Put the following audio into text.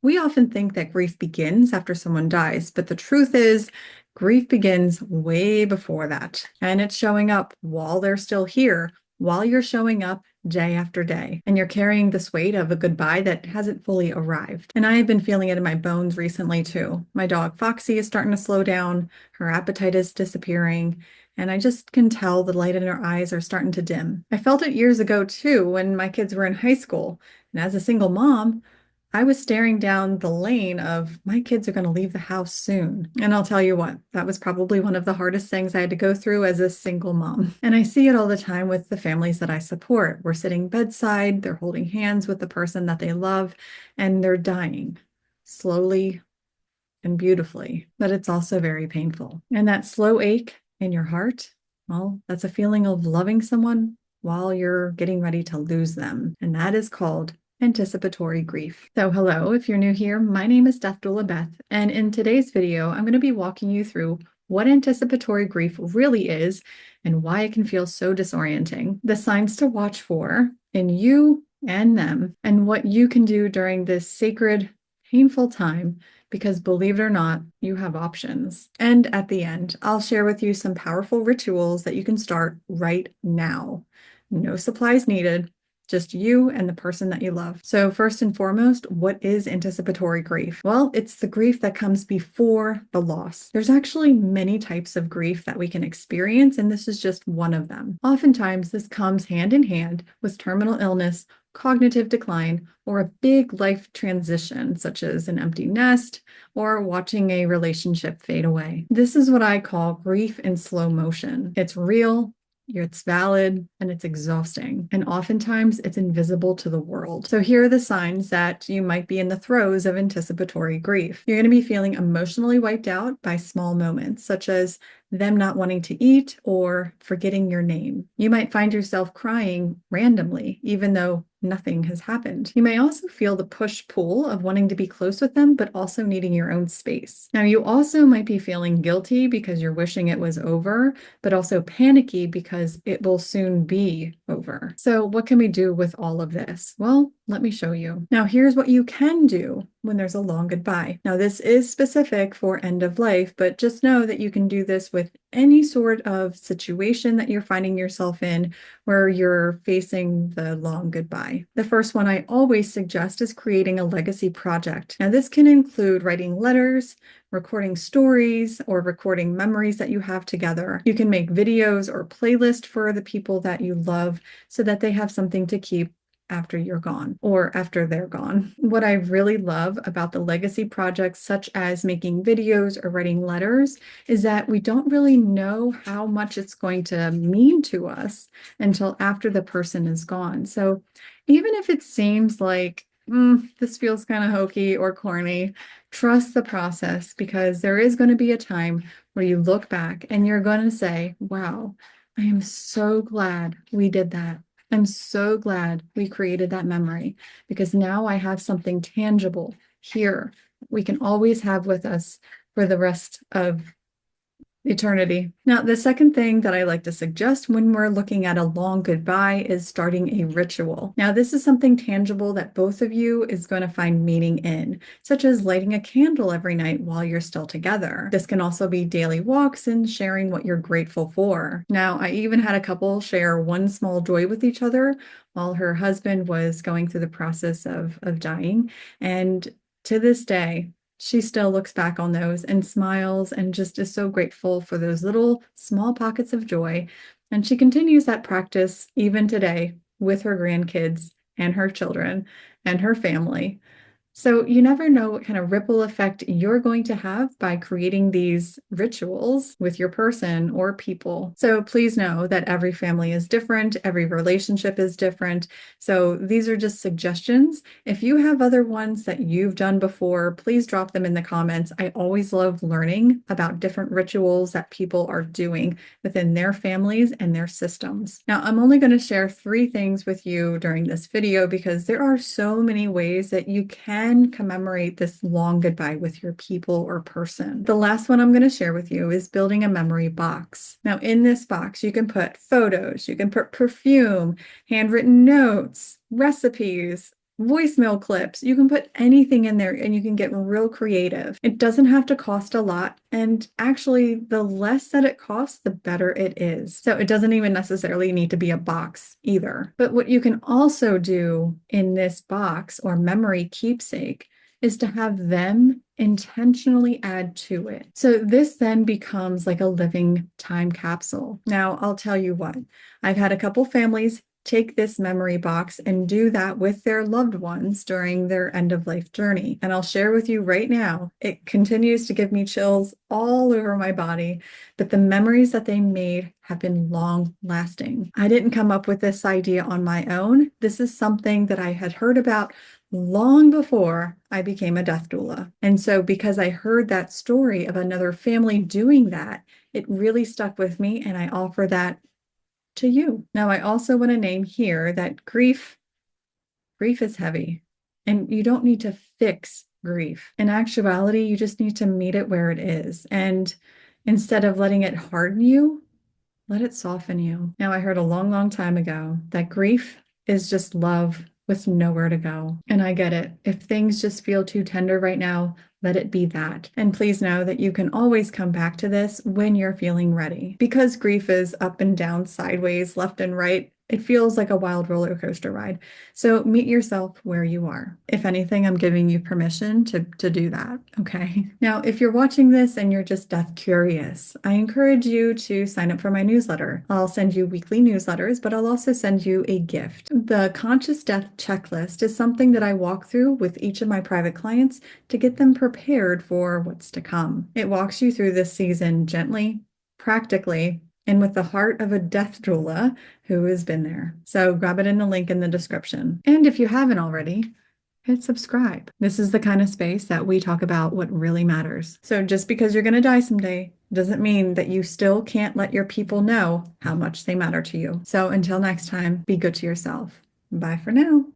We often think that grief begins after someone dies, but the truth is, grief begins way before that. And it's showing up while they're still here, while you're showing up day after day. And you're carrying this weight of a goodbye that hasn't fully arrived. And I have been feeling it in my bones recently too. My dog Foxy is starting to slow down, her appetite is disappearing. And I just can tell the light in her eyes are starting to dim. I felt it years ago too when my kids were in high school. And as a single mom, I was staring down the lane of my kids are going to leave the house soon. And I'll tell you what, that was probably one of the hardest things I had to go through as a single mom. And I see it all the time with the families that I support. We're sitting bedside, they're holding hands with the person that they love, and they're dying slowly and beautifully. But it's also very painful. And that slow ache in your heart, well, that's a feeling of loving someone while you're getting ready to lose them. And that is called anticipatory grief. So hello, if you're new here, my name is Doula Beth, and in today's video, I'm going to be walking you through what anticipatory grief really is and why it can feel so disorienting, the signs to watch for in you and them, and what you can do during this sacred, painful time, because believe it or not, you have options. And at the end, I'll share with you some powerful rituals that you can start right now. No supplies needed, just you and the person that you love. So first and foremost, what is anticipatory grief? Well, it's the grief that comes before the loss. There's actually many types of grief that we can experience, and this is just one of them. Oftentimes, this comes hand in hand with terminal illness, cognitive decline, or a big life transition, such as an empty nest or watching a relationship fade away. This is what I call grief in slow motion. It's real, it's valid, and it's exhausting. And oftentimes it's invisible to the world. So here are the signs that you might be in the throes of anticipatory grief. You're going to be feeling emotionally wiped out by small moments, such as them not wanting to eat or forgetting your name. You might find yourself crying randomly, even though nothing has happened. You may also feel the push-pull of wanting to be close with them, but also needing your own space. Now, you also might be feeling guilty because you're wishing it was over, but also panicky because it will soon be over. So what can we do with all of this? Well, let me show you. Now, here's what you can do when there's a long goodbye. Now, this is specific for end of life, but just know that you can do this with any sort of situation that you're finding yourself in where you're facing the long goodbye. The first one I always suggest is creating a legacy project. Now, this can include writing letters, recording stories, or recording memories that you have together. You can make videos or playlists for the people that you love so that they have something to keep after you're gone or after they're gone. What I really love about the legacy projects, such as making videos or writing letters, is that we don't really know how much it's going to mean to us until after the person is gone. So even if it seems like, this feels kind of hokey or corny, trust the process, because there is going to be a time where you look back and you're going to say, wow, I am so glad we did that. I'm so glad we created that memory, because now I have something tangible here we can always have with us for the rest of eternity. Now, the second thing that I like to suggest when we're looking at a long goodbye is starting a ritual. Now, this is something tangible that both of you is going to find meaning in, such as lighting a candle every night while you're still together. This can also be daily walks and sharing what you're grateful for. Now, I even had a couple share one small joy with each other while her husband was going through the process of dying. And to this day, she still looks back on those and smiles and just is so grateful for those little small pockets of joy. And she continues that practice even today with her grandkids and her children and her family. So you never know what kind of ripple effect you're going to have by creating these rituals with your person or people. So please know that every family is different, every relationship is different. So these are just suggestions. If you have other ones that you've done before, please drop them in the comments. I always love learning about different rituals that people are doing within their families and their systems. Now, I'm only going to share 3 things with you during this video because there are so many ways that you can commemorate this long goodbye with your people or person. The last one I'm going to share with you is building a memory box. Now, in this box, you can put photos, you can put perfume, handwritten notes, recipes, voicemail clips. You can put anything in there and you can get real creative. It doesn't have to cost a lot. And actually, the less that it costs, the better it is. So it doesn't even necessarily need to be a box either. But what you can also do in this box or memory keepsake is to have them intentionally add to it. So this then becomes like a living time capsule. Now, I'll tell you what, I've had a couple families take this memory box and do that with their loved ones during their end of life journey. And I'll share with you right now, it continues to give me chills all over my body, but the memories that they made have been long lasting. I didn't come up with this idea on my own. This is something that I had heard about long before I became a death doula. And so because I heard that story of another family doing that, it really stuck with me, and I offer that to you. Now, I also want to name here that grief is heavy, and you don't need to fix grief. In actuality, you just need to meet it where it is. And instead of letting it harden you, let it soften you. Now, I heard a long, long time ago that grief is just love with nowhere to go. And I get it. If things just feel too tender right now, let it be that. And please know that you can always come back to this when you're feeling ready. Because grief is up and down, sideways, left and right, it feels like a wild roller coaster ride. So meet yourself where you are. If anything, I'm giving you permission to do that. Okay. Now, if you're watching this and you're just death curious, I encourage you to sign up for my newsletter. I'll send you weekly newsletters, but I'll also send you a gift. The Conscious Death Checklist is something that I walk through with each of my private clients to get them prepared for what's to come. It walks you through this season gently, practically, and with the heart of a death doula who has been there. So grab it in the link in the description. And if you haven't already, hit subscribe. This is the kind of space that we talk about what really matters. So just because you're going to die someday doesn't mean that you still can't let your people know how much they matter to you. So until next time, be good to yourself. Bye for now.